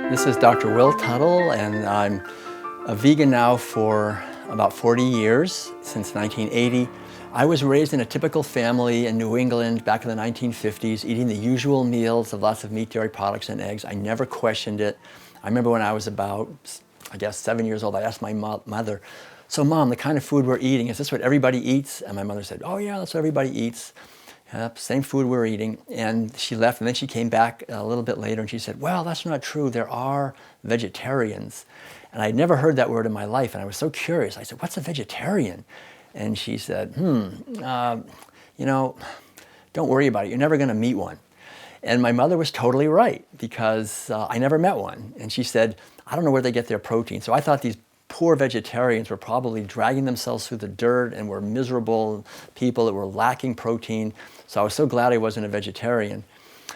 This is Dr. Will Tuttle, and I'm a vegan now for about 40 years, since 1980. I was raised in a typical family in New England back in the 1950s, eating the usual meals of lots of meat, dairy products, and eggs. I never questioned it. I remember when I was about, I guess, 7 years old, I asked my mother, "So Mom, the kind of food we're eating, is this what everybody eats?" And my mother said, "Oh yeah, that's what everybody eats. Yep, same food we're eating." And she left, and then she came back a little bit later and she said, "Well, that's not true. There are vegetarians." And I'd never heard that word in my life, and I was so curious. I said, "What's a vegetarian?" And she said, you know, don't worry about it. You're never going to meet one." And my mother was totally right, because I never met one. And she said, "I don't know where they get their protein." So I thought these poor vegetarians were probably dragging themselves through the dirt and were miserable people that were lacking protein. So I was so glad I wasn't a vegetarian.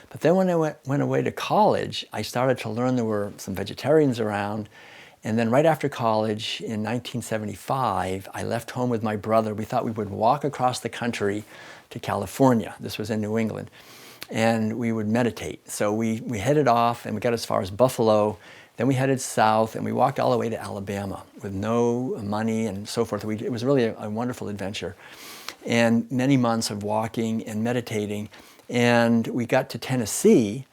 But then when I went away to college, I started to learn there were some vegetarians around. And then right after college in 1975, I left home with my brother. We thought we would walk across the country to California. This was in New England. And we would meditate. So we headed off and we got as far as Buffalo. Then we headed south and we walked all the way to Alabama with no money and so forth. It was really a wonderful adventure. And many months of walking and meditating. And we got to Tennessee,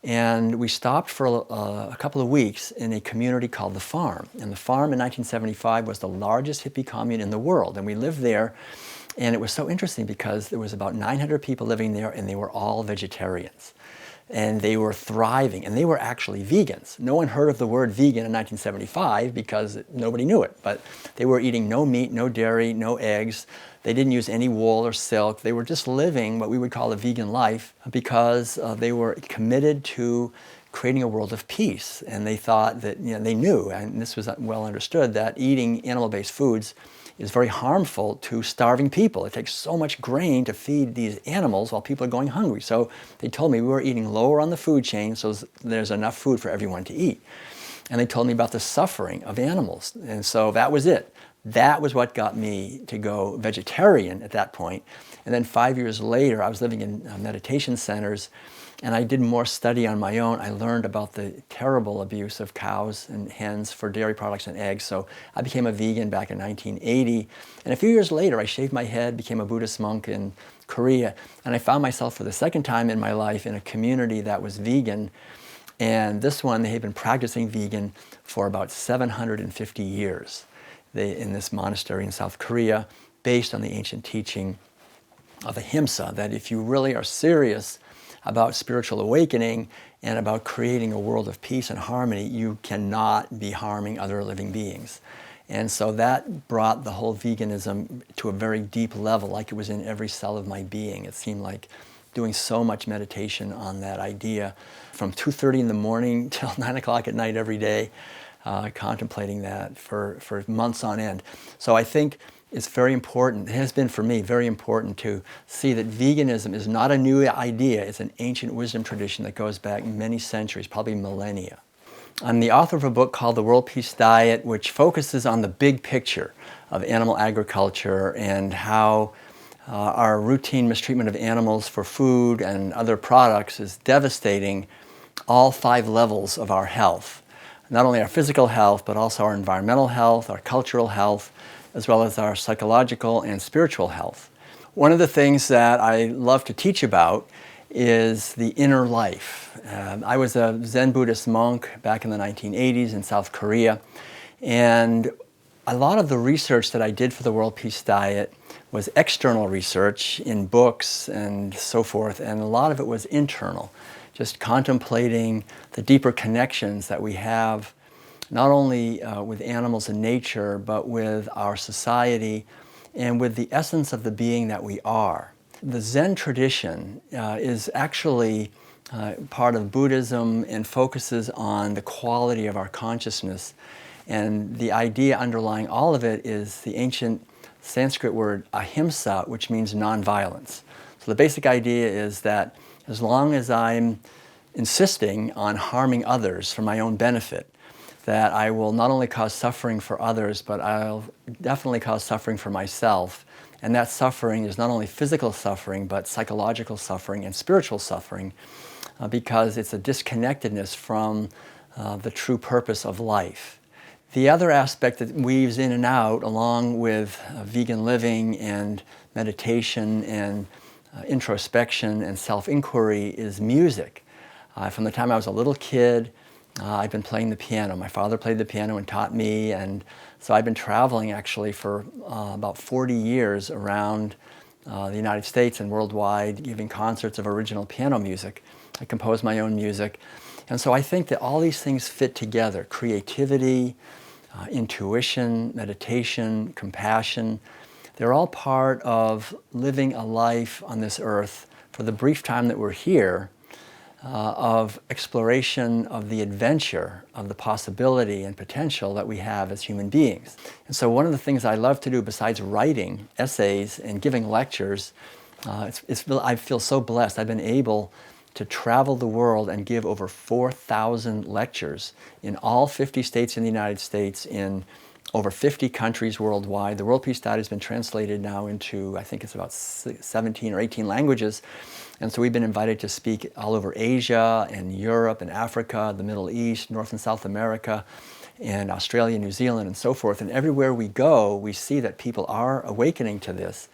and we stopped for a couple of weeks in a community called The Farm. And The Farm in 1975 was the largest hippie commune in the world. And we lived there, and it was so interesting because there was about 900 people living there, and they were all vegetarians. And they were thriving, and they were actually vegans. No one heard of the word vegan in 1975 because nobody knew it, but they were eating no meat, no dairy, no eggs. They didn't use any wool or silk. They were just living what we would call a vegan life because they were committed to creating a world of peace. And they thought that, they knew, and this was well understood, that eating animal-based foods is very harmful to starving people. It takes so much grain to feed these animals while people are going hungry. So they told me we were eating lower on the food chain so there's enough food for everyone to eat. And they told me about the suffering of animals. And so that was it. That was what got me to go vegetarian at that point. And then 5 years later, I was living in meditation centers, and I did more study on my own. I learned about the terrible abuse of cows and hens for dairy products and eggs. So I became a vegan back in 1980. And a few years later, I shaved my head, became a Buddhist monk in Korea. And I found myself for the second time in my life in a community that was vegan. And this one, they had been practicing vegan for about 750 years in this monastery in South Korea, based on the ancient teaching of ahimsa, that if you really are serious about spiritual awakening and about creating a world of peace and harmony, you cannot be harming other living beings. And so that brought the whole veganism to a very deep level, like it was in every cell of my being. It seemed like doing so much meditation on that idea from 2:30 in the morning till 9 o'clock at night every day, contemplating that for months on end. So I think it's very important, it has been for me very important to see that veganism is not a new idea, it's an ancient wisdom tradition that goes back many centuries, probably millennia. I'm the author of a book called The World Peace Diet, which focuses on the big picture of animal agriculture and how our routine mistreatment of animals for food and other products is devastating all 5 levels of our health. Not only our physical health, but also our environmental health, our cultural health, as well as our psychological and spiritual health. One of the things that I love to teach about is the inner life. I was a Zen Buddhist monk back in the 1980s in South Korea, and a lot of the research that I did for the World Peace Diet was external research in books and so forth, and a lot of it was internal, just contemplating the deeper connections that we have not only with animals and nature, but with our society and with the essence of the being that we are. The Zen tradition is actually part of Buddhism and focuses on the quality of our consciousness. And the idea underlying all of it is the ancient Sanskrit word ahimsa, which means nonviolence. So the basic idea is that as long as I'm insisting on harming others for my own benefit, that I will not only cause suffering for others, but I'll definitely cause suffering for myself. And that suffering is not only physical suffering, but psychological suffering and spiritual suffering, because it's a disconnectedness from the true purpose of life. The other aspect that weaves in and out, along with vegan living and meditation and introspection and self-inquiry, is music. From the time I was a little kid, I've been playing the piano. My father played the piano and taught me, and so I've been traveling actually for about 40 years around the United States and worldwide, giving concerts of original piano music. I compose my own music. And so I think that all these things fit together: creativity, intuition, meditation, compassion. They're all part of living a life on this earth for the brief time that we're here, of exploration of the adventure, of the possibility and potential that we have as human beings. And so one of the things I love to do, besides writing essays and giving lectures, I feel so blessed. I've been able to travel the world and give over 4,000 lectures in all 50 states in the United States, in over 50 countries worldwide. The World Peace Diet has been translated now into, I think it's about 17 or 18 languages. And so we've been invited to speak all over Asia and Europe and Africa, the Middle East, North and South America, and Australia, New Zealand, and so forth. And everywhere we go, we see that people are awakening to this.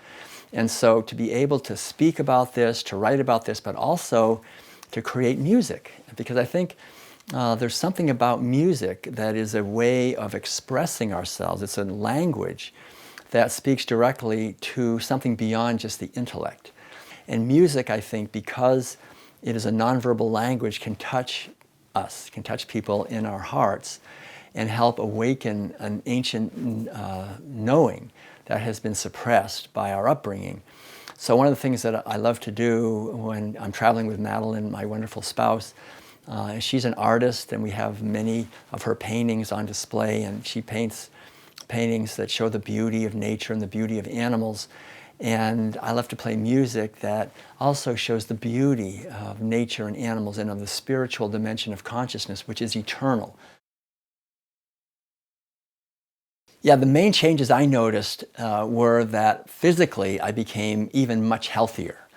And so to be able to speak about this, to write about this, but also to create music, because I think there's something about music that is a way of expressing ourselves. It's a language that speaks directly to something beyond just the intellect. And music, I think, because it is a nonverbal language, can touch us, can touch people in our hearts and help awaken an ancient knowing that has been suppressed by our upbringing. So one of the things that I love to do when I'm traveling with Madeline, my wonderful spouse, she's an artist, and we have many of her paintings on display, and she paints paintings that show the beauty of nature and the beauty of animals. And I love to play music that also shows the beauty of nature and animals and of the spiritual dimension of consciousness, which is eternal. Yeah, the main changes I noticed were that physically I became even much healthier.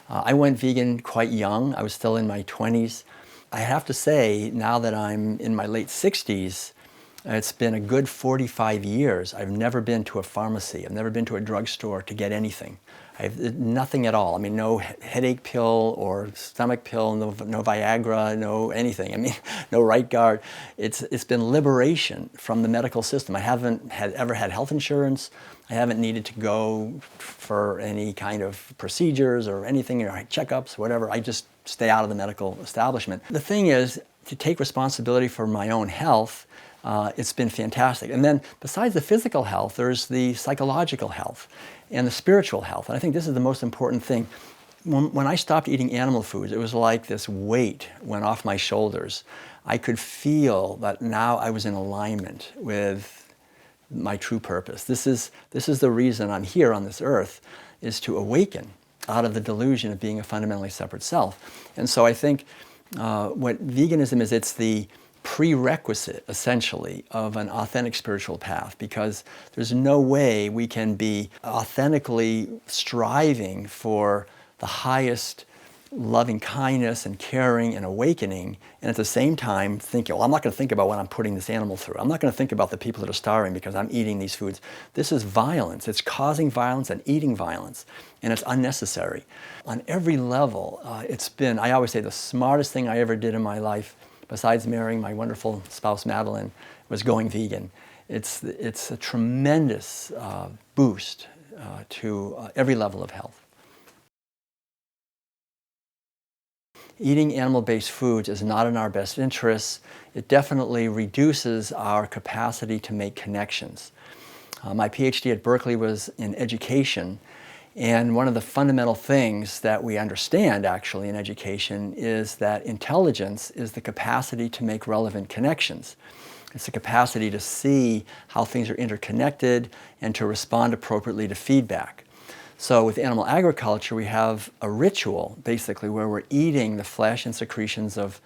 I went vegan quite young. I was still in my 20s. I have to say, now that I'm in my late 60s, it's been a good 45 years. I've never been to a pharmacy. I've never been to a drugstore to get anything. Nothing at all. I mean, no headache pill or stomach pill, no Viagra, no anything. I mean, no right guard. It's been liberation from the medical system. I haven't ever had health insurance. I haven't needed to go for any kind of procedures or anything, or checkups, whatever. I just stay out of the medical establishment. The thing is, to take responsibility for my own health, it's been fantastic. And then besides the physical health, there's the psychological health and the spiritual health. And I think this is the most important thing. When I stopped eating animal foods, it was like this weight went off my shoulders. I could feel that now I was in alignment with my true purpose. This is the reason I'm here on this earth, is to awaken out of the delusion of being a fundamentally separate self. And so I think what veganism is, it's the prerequisite, essentially, of an authentic spiritual path, because there's no way we can be authentically striving for the highest loving kindness and caring and awakening, and at the same time thinking, well, I'm not going to think about what I'm putting this animal through. I'm not going to think about the people that are starving because I'm eating these foods. This is violence. It's causing violence and eating violence, and it's unnecessary. On every level, it's been, I always say, the smartest thing I ever did in my life, besides marrying my wonderful spouse Madeline, was going vegan. It's a tremendous boost to every level of health. Eating animal-based foods is not in our best interests. It definitely reduces our capacity to make connections. My PhD at Berkeley was in education, and one of the fundamental things that we understand actually in education is that intelligence is the capacity to make relevant connections. It's the capacity to see how things are interconnected and to respond appropriately to feedback. So with animal agriculture, we have a ritual, basically, where we're eating the flesh and secretions of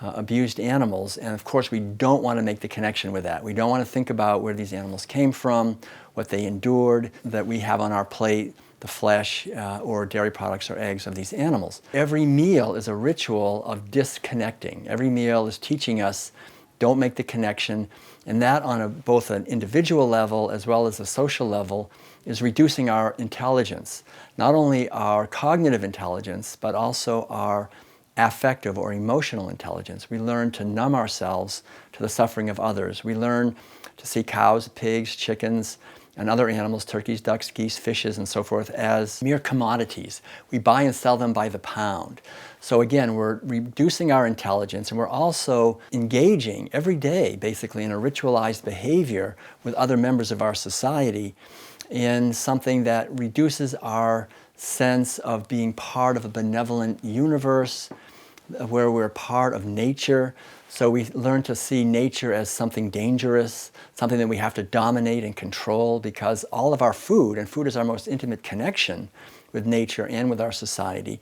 abused animals, and of course we don't want to make the connection with that. We don't want to think about where these animals came from, what they endured, that we have on our plate the flesh or dairy products or eggs of these animals. Every meal is a ritual of disconnecting. Every meal is teaching us, don't make the connection, and that on both an individual level as well as a social level is reducing our intelligence. Not only our cognitive intelligence, but also our affective or emotional intelligence. We learn to numb ourselves to the suffering of others. We learn to see cows, pigs, chickens, and other animals, turkeys, ducks, geese, fishes, and so forth, as mere commodities. We buy and sell them by the pound. So again, we're reducing our intelligence, and we're also engaging every day, basically, in a ritualized behavior with other members of our society in something that reduces our sense of being part of a benevolent universe, where we're part of nature. So we learn to see nature as something dangerous, something that we have to dominate and control, because all of our food, and food is our most intimate connection with nature and with our society,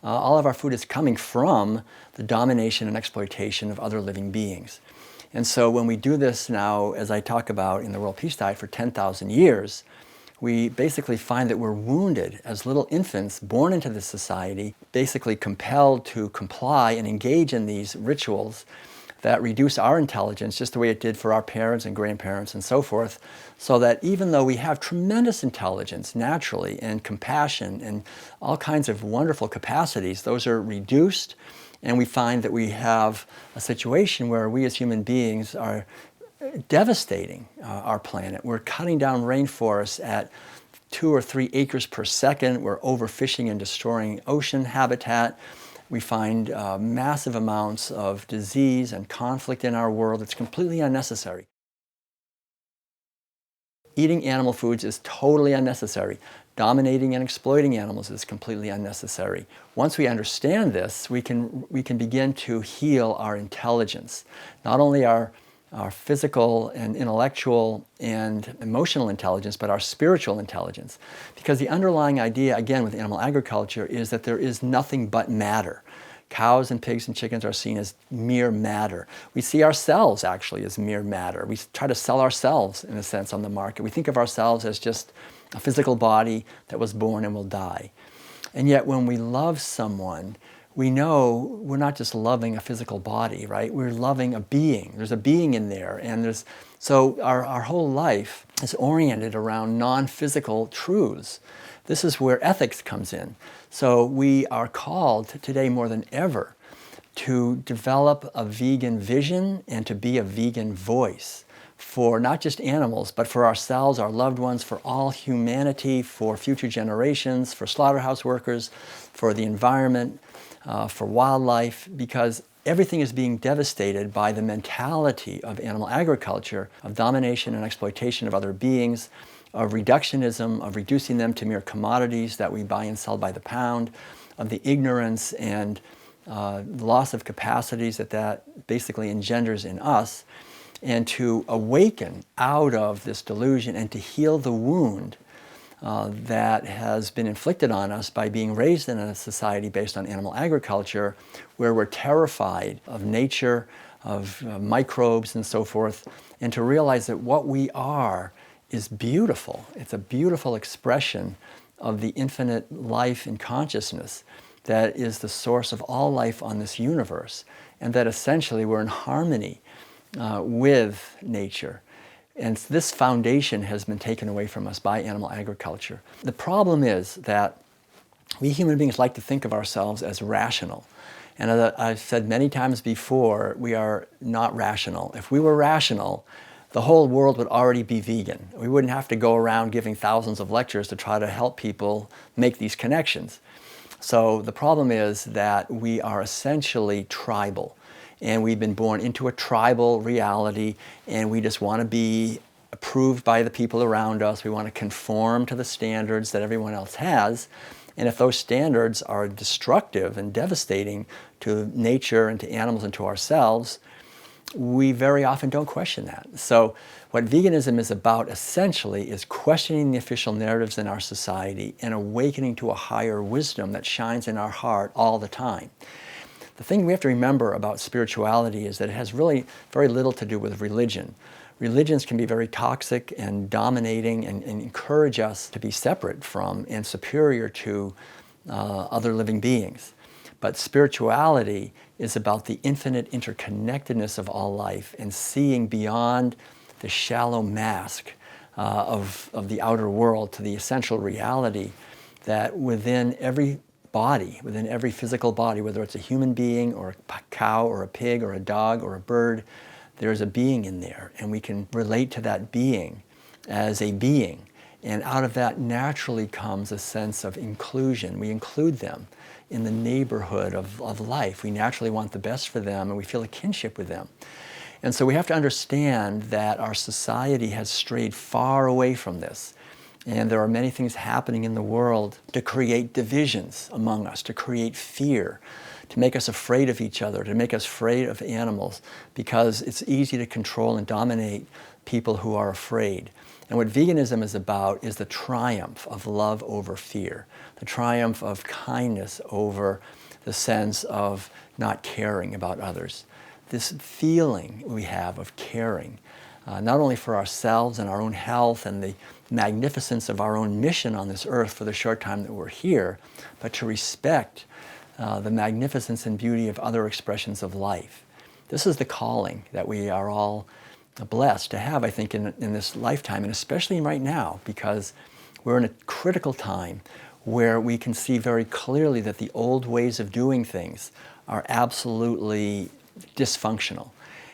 all of our food is coming from the domination and exploitation of other living beings. And so when we do this now, as I talk about in the World Peace Diet for 10,000 years, we basically find that we're wounded as little infants born into this society, basically compelled to comply and engage in these rituals that reduce our intelligence just the way it did for our parents and grandparents and so forth, so that even though we have tremendous intelligence naturally and compassion and all kinds of wonderful capacities, those are reduced, and we find that we have a situation where we as human beings are devastating our planet. We're cutting down rainforests at 2 or 3 acres per second. We're overfishing and destroying ocean habitat. We find massive amounts of disease and conflict in our world. It's completely unnecessary. Eating animal foods is totally unnecessary. Dominating and exploiting animals is completely unnecessary. Once we understand this, we can begin to heal our intelligence. Not only our physical and intellectual and emotional intelligence, but our spiritual intelligence. Because the underlying idea, again, with animal agriculture is that there is nothing but matter. Cows and pigs and chickens are seen as mere matter. We see ourselves actually as mere matter. We try to sell ourselves, in a sense, on the market. We think of ourselves as just a physical body that was born and will die. And yet when we love someone, we know we're not just loving a physical body, right? We're loving a being. There's a being in there. And so our whole life is oriented around non-physical truths. This is where ethics comes in. So we are called today more than ever to develop a vegan vision and to be a vegan voice for not just animals, but for ourselves, our loved ones, for all humanity, for future generations, for slaughterhouse workers, for the environment, for wildlife, because everything is being devastated by the mentality of animal agriculture, of domination and exploitation of other beings, of reductionism, of reducing them to mere commodities that we buy and sell by the pound, of the ignorance and loss of capacities that basically engenders in us, and to awaken out of this delusion and to heal the wound that has been inflicted on us by being raised in a society based on animal agriculture, where we're terrified of nature, of microbes and so forth, and to realize that what we are is beautiful. It's a beautiful expression of the infinite life and consciousness that is the source of all life on this universe, and that essentially we're in harmony with nature. And this foundation has been taken away from us by animal agriculture. The problem is that we human beings like to think of ourselves as rational. And as I've said many times before, we are not rational. If we were rational, the whole world would already be vegan. We wouldn't have to go around giving thousands of lectures to try to help people make these connections. So the problem is that we are essentially tribal. And we've been born into a tribal reality, and we just want to be approved by the people around us. We want to conform to the standards that everyone else has. And if those standards are destructive and devastating to nature and to animals and to ourselves, we very often don't question that. So what veganism is about essentially is questioning the official narratives in our society and awakening to a higher wisdom that shines in our heart all the time. The thing we have to remember about spirituality is that it has really very little to do with religion. Religions can be very toxic and dominating and encourage us to be separate from and superior to other living beings. But spirituality is about the infinite interconnectedness of all life and seeing beyond the shallow mask of the outer world to the essential reality that within every body, within every physical body, whether it's a human being or a cow or a pig or a dog or a bird, there's a being in there, and we can relate to that being as a being. And out of that naturally comes a sense of inclusion. We include them in the neighborhood of life. We naturally want the best for them, and we feel a kinship with them. And so we have to understand that our society has strayed far away from this. And there are many things happening in the world to create divisions among us, to create fear, to make us afraid of each other, to make us afraid of animals, because it's easy to control and dominate people who are afraid. And what veganism is about is the triumph of love over fear, the triumph of kindness over the sense of not caring about others. This feeling we have of caring, not only for ourselves and our own health and the magnificence of our own mission on this earth for the short time that we're here, but to respect the magnificence and beauty of other expressions of life. This is the calling that we are all blessed to have, I think, in this lifetime, and especially right now, because we're in a critical time where we can see very clearly that the old ways of doing things are absolutely dysfunctional.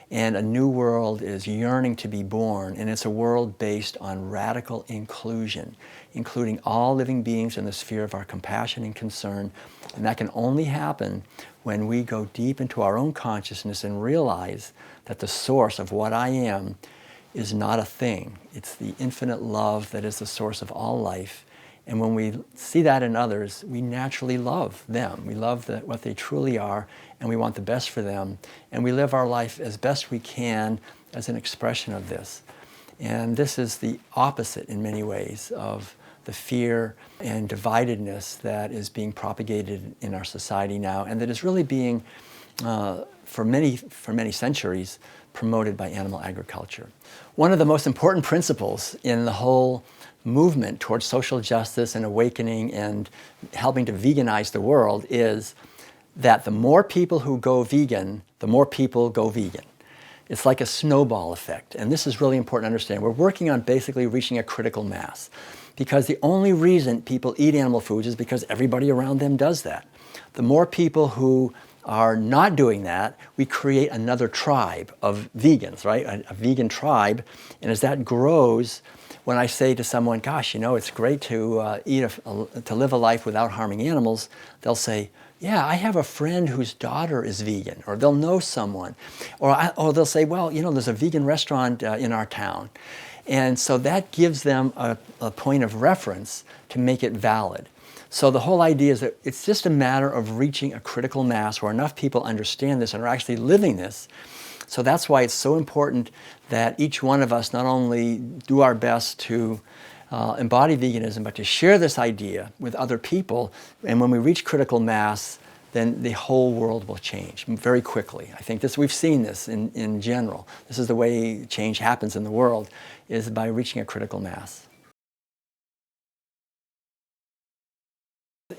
And a new world is yearning to be born, and it's a world based on radical inclusion, including all living beings in the sphere of our compassion and concern. And that can only happen when we go deep into our own consciousness and realize that the source of what I am is not a thing. It's the infinite love that is the source of all life. And when we see that in others, we naturally love them. We love what they truly are, and we want the best for them. And we live our life as best we can as an expression of this. And this is the opposite in many ways of the fear and dividedness that is being propagated in our society now, and that is really being, for many centuries, promoted by animal agriculture. One of the most important principles in the whole movement towards social justice and awakening and helping to veganize the world is that the more people who go vegan, the more people go vegan. It's like a snowball effect, and this is really important to understand. We're working on basically reaching a critical mass, because the only reason people eat animal foods is because everybody around them does that. The more people who are not doing that, we create another tribe of vegans, right? A vegan tribe, and as that grows, when I say to someone, gosh, you know, it's great to to live a life without harming animals, they'll say, yeah, I have a friend whose daughter is vegan, or they'll know someone. Or they'll say, well, you know, there's a vegan restaurant in our town. And so that gives them a point of reference to make it valid. So the whole idea is that it's just a matter of reaching a critical mass where enough people understand this and are actually living this. So that's why it's so important that each one of us not only do our best to embody veganism, but to share this idea with other people. And when we reach critical mass, then the whole world will change very quickly. I think we've seen this in general. This is the way change happens in the world, is by reaching a critical mass.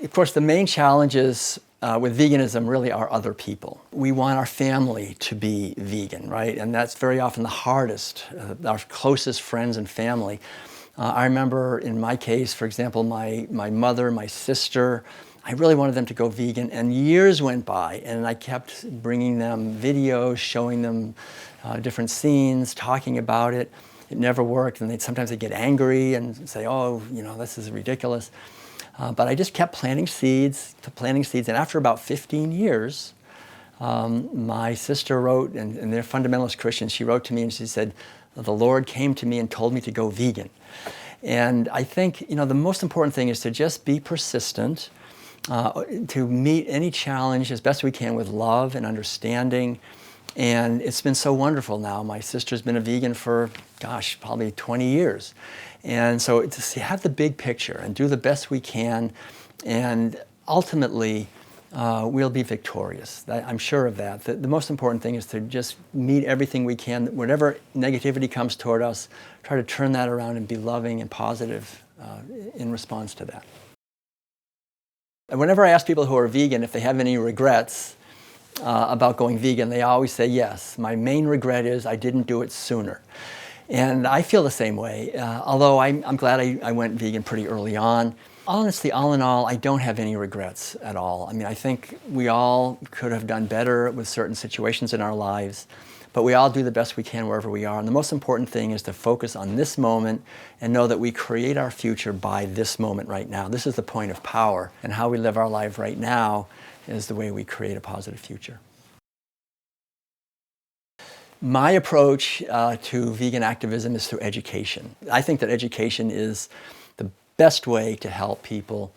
Of course, the main challenges with veganism really are other people. We want our family to be vegan, right? And that's very often the hardest, our closest friends and family. I remember in my case, for example, my mother, my sister, I really wanted them to go vegan, and years went by, and I kept bringing them videos, showing them different scenes, talking about it. It never worked, and sometimes they'd get angry and say, oh, you know, this is ridiculous. But I just kept planting seeds, and after about 15 years, my sister wrote, and they're fundamentalist Christians, she wrote to me and she said, the Lord came to me and told me to go vegan. And I think, you know, the most important thing is to just be persistent, to meet any challenge as best we can with love and understanding. And it's been so wonderful now. My sister's been a vegan for, gosh, probably 20 years. And so to have the big picture and do the best we can, and ultimately we'll be victorious. I'm sure of that. The most important thing is to just meet everything we can. Whatever negativity comes toward us, try to turn that around and be loving and positive in response to that. And whenever I ask people who are vegan if they have any regrets about going vegan, they always say yes. My main regret is I didn't do it sooner. And I feel the same way, although I'm glad I went vegan pretty early on. Honestly, all in all, I don't have any regrets at all. I mean, I think we all could have done better with certain situations in our lives, but we all do the best we can wherever we are. And the most important thing is to focus on this moment and know that we create our future by this moment right now. This is the point of power, and how we live our life right now is the way we create a positive future. My approach to vegan activism is through education. I think that education is the best way to help people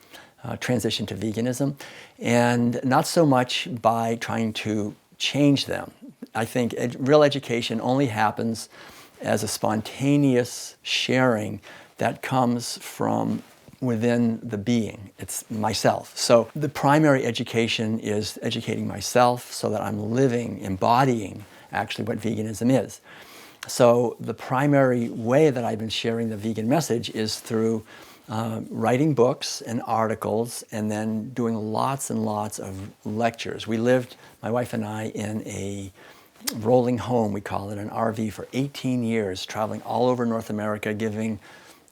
transition to veganism, and not so much by trying to change them. I think real education only happens as a spontaneous sharing that comes from within the being. It's myself. So the primary education is educating myself so that I'm living, embodying actually what veganism is. So the primary way that I've been sharing the vegan message is through writing books and articles, and then doing lots and lots of lectures. We lived, my wife and I, in a rolling home, we call it, an RV, for 18 years, traveling all over North America, giving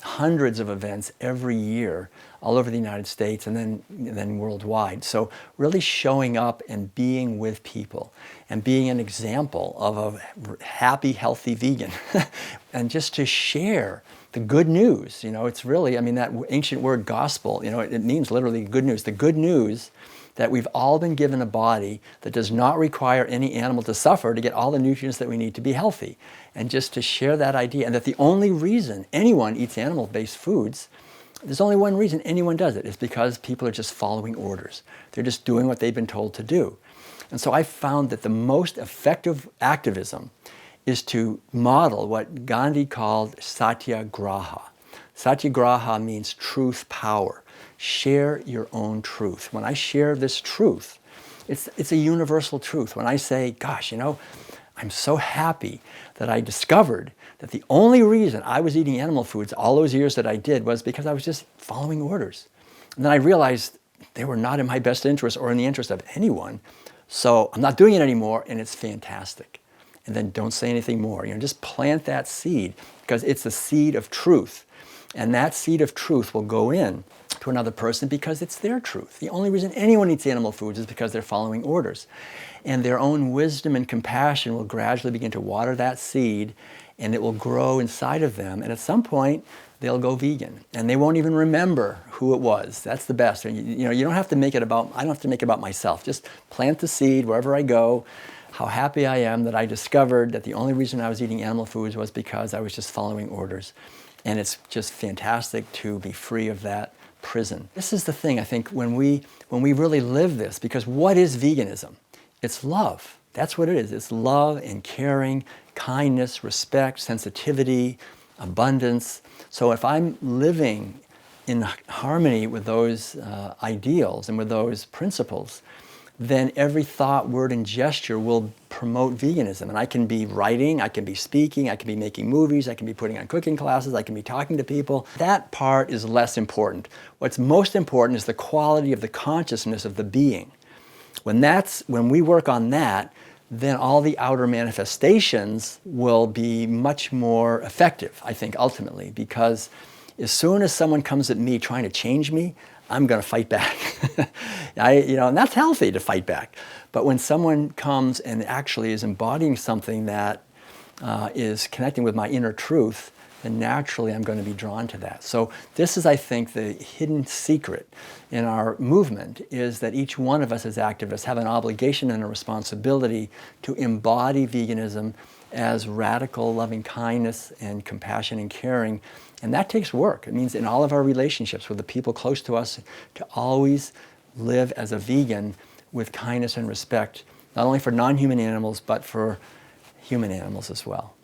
hundreds of events every year all over the United States and then worldwide. So really showing up and being with people and being an example of a happy, healthy vegan and just to share the good news. You know, it's really, I mean, that ancient word gospel, you know, it means literally good news. The good news that we've all been given a body that does not require any animal to suffer to get all the nutrients that we need to be healthy. And just to share that idea, and that the only reason anyone eats animal-based foods, there's only one reason anyone does it, is because people are just following orders. They're just doing what they've been told to do. And so I found that the most effective activism is to model what Gandhi called satyagraha. Satyagraha means truth power. Share your own truth. When I share this truth, it's a universal truth. When I say, gosh, you know, I'm so happy that I discovered that the only reason I was eating animal foods all those years that I did was because I was just following orders. And then I realized they were not in my best interest or in the interest of anyone. So I'm not doing it anymore, and it's fantastic. And then don't say anything more. You know, just plant that seed, because it's the seed of truth. And that seed of truth will go in to another person because it's their truth. The only reason anyone eats animal foods is because they're following orders. And their own wisdom and compassion will gradually begin to water that seed, and it will grow inside of them. And at some point, they'll go vegan. And they won't even remember who it was. That's the best. You know, you don't have to make it about, I don't have to make it about myself. Just plant the seed wherever I go. How happy I am that I discovered that the only reason I was eating animal foods was because I was just following orders. And it's just fantastic to be free of that prison. This is the thing, I think, when we really live this, because what is veganism? It's love. That's what it is. It's love and caring, kindness, respect, sensitivity, abundance. So if I'm living in harmony with those ideals and with those principles, then every thought, word, and gesture will promote veganism. And I can be writing, I can be speaking, I can be making movies, I can be putting on cooking classes, I can be talking to people. That part is less important. What's most important is the quality of the consciousness of the being. When we work on that, then all the outer manifestations will be much more effective, I think, ultimately, because as soon as someone comes at me trying to change me, I'm going to fight back. And that's healthy, to fight back. But when someone comes and actually is embodying something that is connecting with my inner truth, then naturally I'm going to be drawn to that. So this is, I think, the hidden secret in our movement, is that each one of us as activists have an obligation and a responsibility to embody veganism as radical loving kindness and compassion and caring. And that takes work. It means in all of our relationships with the people close to us to always live as a vegan with kindness and respect, not only for non-human animals, but for human animals as well.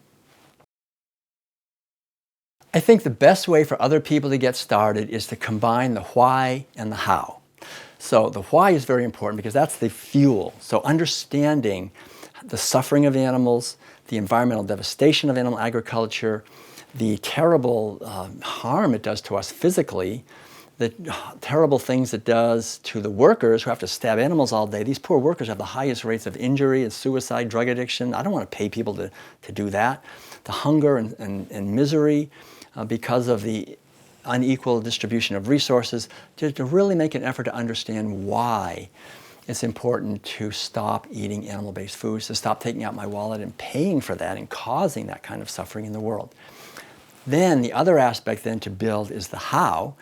I think the best way for other people to get started is to combine the why and the how. So the why is very important because that's the fuel. So understanding the suffering of animals, the environmental devastation of animal agriculture, the terrible harm it does to us physically, the terrible things it does to the workers who have to stab animals all day. These poor workers have the highest rates of injury and suicide, drug addiction. I don't want to pay people to do that. The hunger and misery because of the unequal distribution of resources, to really make an effort to understand why it's important to stop eating animal-based foods, to stop taking out my wallet and paying for that and causing that kind of suffering in the world. Then the other aspect then to build is the how,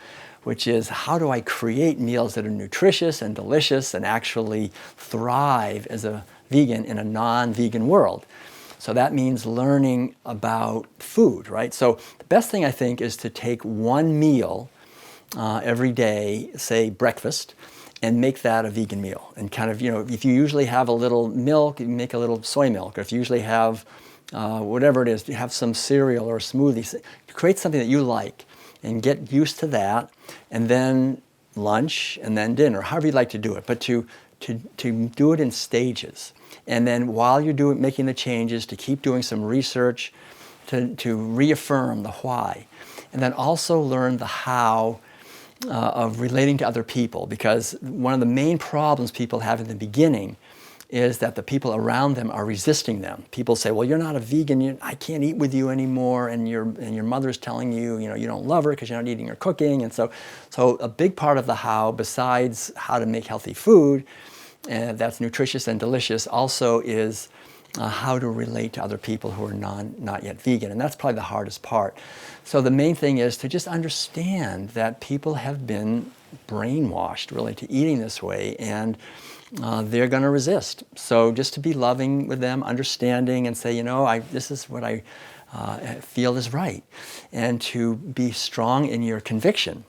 which is how do I create meals that are nutritious and delicious and actually thrive as a vegan in a non-vegan world. So that means learning about food, right? So the best thing I think is to take one meal every day, say breakfast, and make that a vegan meal. And kind of, if you usually have a little milk, you make a little soy milk. Or if you usually have whatever it is, you have some cereal or a smoothie, create something that you like and get used to that. And then lunch and then dinner, however you'd like to do it. But to do it in stages. And then while you're making the changes, to keep doing some research, to reaffirm the why. And then also learn the how of relating to other people, because one of the main problems people have in the beginning is that the people around them are resisting them. People say, well, you're not a vegan, I can't eat with you anymore, and your mother's telling you, you don't love her because you're not eating or cooking. And so a big part of the how, besides how to make healthy food, that's nutritious and delicious, also is how to relate to other people who are not yet vegan. And that's probably the hardest part. So the main thing is to just understand that people have been brainwashed really to eating this way, and they're going to resist. So just to be loving with them, understanding, and say, this is what I feel is right. And to be strong in your conviction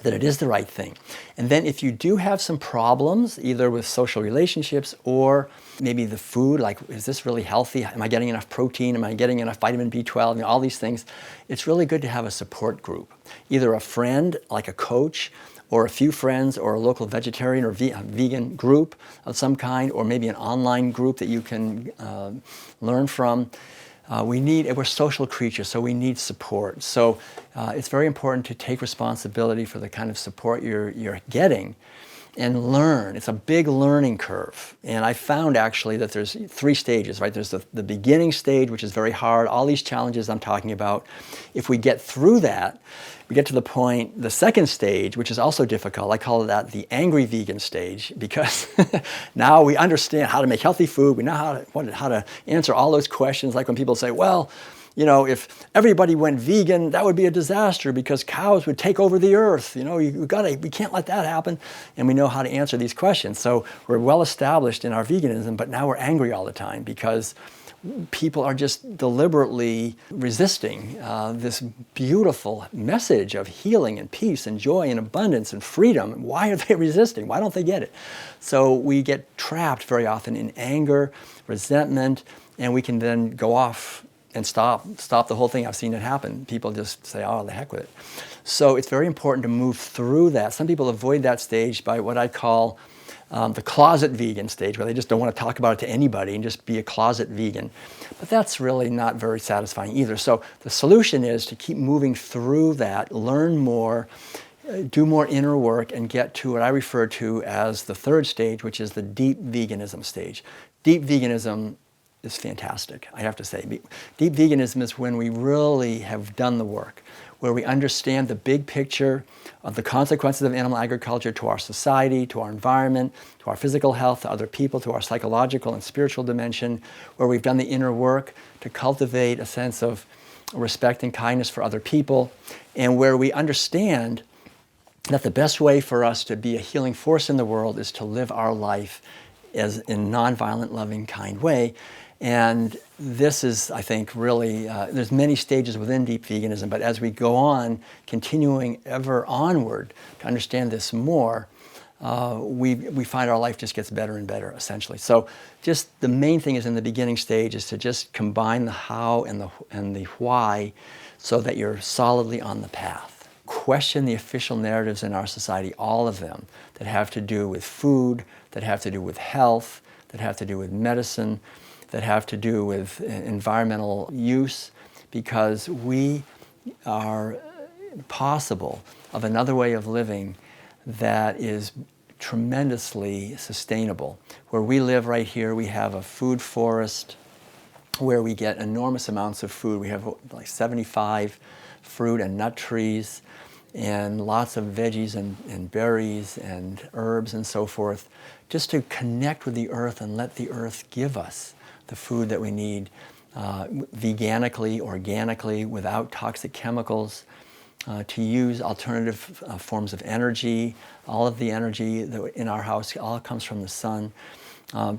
that it is the right thing. And then if you do have some problems, either with social relationships or maybe the food, like, is this really healthy? Am I getting enough protein? Am I getting enough vitamin B12? All these things. It's really good to have a support group, either a friend, like a coach, or a few friends, or a local vegetarian or vegan group of some kind, or maybe an online group that you can learn from. We're social creatures, so we need support. So it's very important to take responsibility for the kind of support you're getting and learn. It's a big learning curve. And I found actually that there's 3 stages, right? There's the beginning stage, which is very hard, all these challenges I'm talking about. If we get through that, we get to the point, the second stage, which is also difficult. I call that the angry vegan stage, because now we understand how to make healthy food. We know how to answer all those questions. Like when people say, well, if everybody went vegan, that would be a disaster because cows would take over the earth. We can't let that happen. And we know how to answer these questions. So we're well established in our veganism, but now we're angry all the time because people are just deliberately resisting this beautiful message of healing and peace and joy and abundance and freedom. Why are they resisting? Why don't they get it? So we get trapped very often in anger, resentment, and we can then go off and stop the whole thing. I've seen it happen. People just say, oh, the heck with it. So it's very important to move through that. Some people avoid that stage by what I call the closet vegan stage, where they just don't want to talk about it to anybody and just be a closet vegan. But that's really not very satisfying either. So the solution is to keep moving through that, learn more, do more inner work, and get to what I refer to as the third stage, which is the deep veganism stage. Deep veganism is fantastic, I have to say. Deep veganism is when we really have done the work, where we understand the big picture of the consequences of animal agriculture to our society, to our environment, to our physical health, to other people, to our psychological and spiritual dimension, where we've done the inner work to cultivate a sense of respect and kindness for other people, and where we understand that the best way for us to be a healing force in the world is to live our life as in a nonviolent, loving, kind way. And this is, I think, really, there's many stages within deep veganism, but as we go on, continuing ever onward to understand this more, we find our life just gets better and better, essentially. So just the main thing is in the beginning stage is to just combine the how and the why so that you're solidly on the path. question the official narratives in our society, all of them, that have to do with food, that have to do with health, that have to do with medicine, that have to do with environmental use, because we are possible of another way of living that is tremendously sustainable. Where we live right here, we have a food forest where we get enormous amounts of food. We have like 75 fruit and nut trees and lots of veggies and berries and herbs and so forth, just to connect with the earth and let the earth give us the food that we need, veganically, organically, without toxic chemicals, to use alternative forms of energy. All of the energy that in our house all comes from the sun,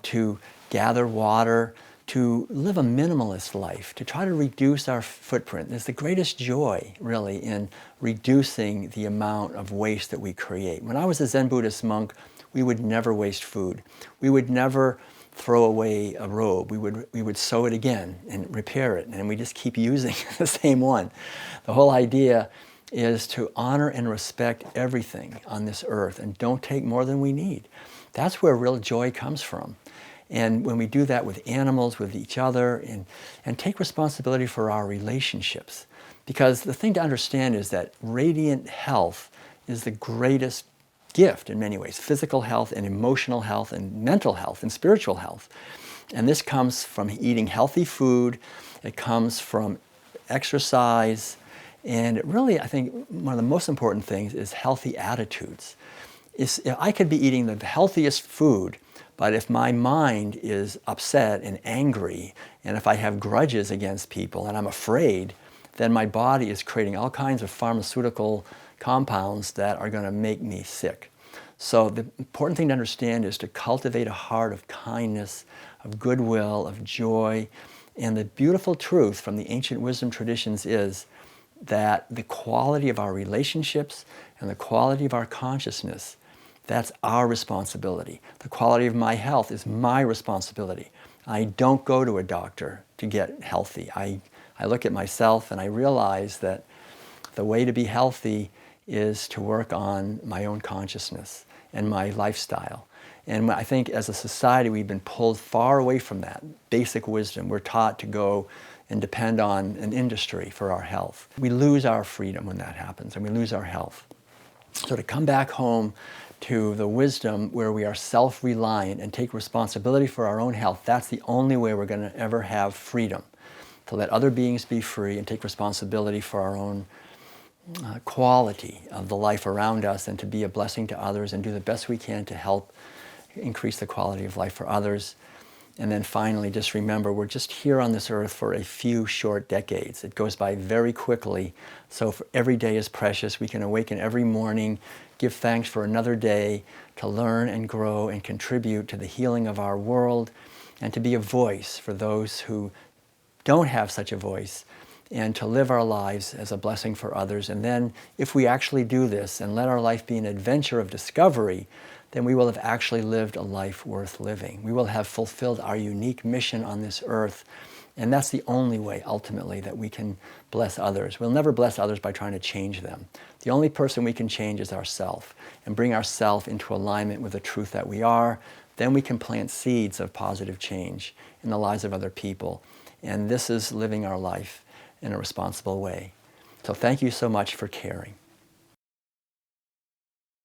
to gather water, to live a minimalist life, to try to reduce our footprint. There's the greatest joy, really, in reducing the amount of waste that we create. When I was a Zen Buddhist monk, we would never waste food. We would never throw away a robe. We would sew it again and repair it, and we just keep using the same one. The whole idea is to honor and respect everything on this earth and don't take more than we need. That's where real joy comes from. And when we do that with animals, with each other, and take responsibility for our relationships. Because the thing to understand is that radiant health is the greatest gift in many ways. Physical health and emotional health and mental health and spiritual health. And this comes from eating healthy food. It comes from exercise. And it really, I think, one of the most important things is healthy attitudes. I could be eating the healthiest food, but if my mind is upset and angry, and if I have grudges against people and I'm afraid, then my body is creating all kinds of pharmaceutical compounds that are going to make me sick. So the important thing to understand is to cultivate a heart of kindness, of goodwill, of joy. And the beautiful truth from the ancient wisdom traditions is that the quality of our relationships and the quality of our consciousness, that's our responsibility. The quality of my health is my responsibility. I don't go to a doctor to get healthy. I look at myself and I realize that the way to be healthy is to work on my own consciousness and my lifestyle. And I think as a society we've been pulled far away from that basic wisdom. We're taught to go and depend on an industry for our health. We lose our freedom when that happens, and we lose our health. So to come back home to the wisdom where we are self-reliant and take responsibility for our own health, that's the only way we're going to ever have freedom. To let other beings be free and take responsibility for our own quality of the life around us, and to be a blessing to others and do the best we can to help increase the quality of life for others. And then finally, just remember, we're just here on this earth for a few short decades. It goes by very quickly, so every day is precious. We can awaken every morning, give thanks for another day, to learn and grow and contribute to the healing of our world, and to be a voice for those who don't have such a voice, and to live our lives as a blessing for others. And then if we actually do this and let our life be an adventure of discovery, then we will have actually lived a life worth living. We will have fulfilled our unique mission on this earth, and that's the only way, ultimately, that we can bless others. We'll never bless others by trying to change them. The only person we can change is ourself, and bring ourself into alignment with the truth that we are. Then we can plant seeds of positive change in the lives of other people. And this is living our life in a responsible way. So thank you so much for caring.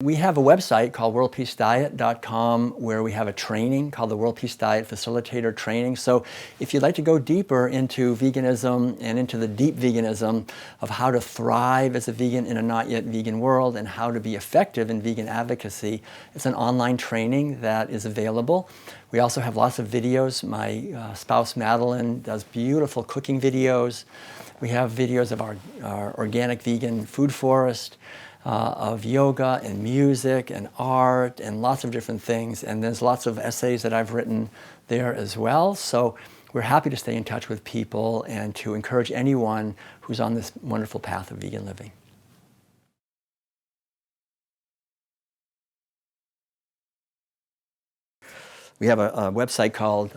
We have a website called worldpeacediet.com where we have a training called the World Peace Diet Facilitator Training. So if you'd like to go deeper into veganism and into the deep veganism of how to thrive as a vegan in a not yet vegan world and how to be effective in vegan advocacy, it's an online training that is available. We also have lots of videos. My spouse Madeline does beautiful cooking videos. We have videos of our organic vegan food forest, of yoga and music and art and lots of different things. And there's lots of essays that I've written there as well. So we're happy to stay in touch with people and to encourage anyone who's on this wonderful path of vegan living. We have a website called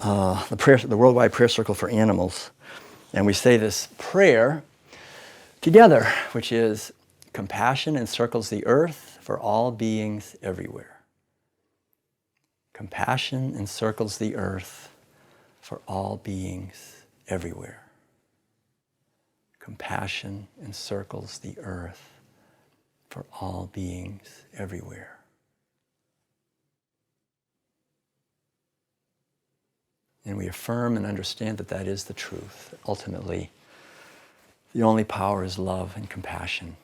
the Worldwide Prayer Circle for Animals. And we say this prayer together, which is compassion encircles the earth for all beings everywhere. Compassion encircles the earth for all beings everywhere. Compassion encircles the earth for all beings everywhere. And we affirm and understand that that is the truth. Ultimately, the only power is love and compassion.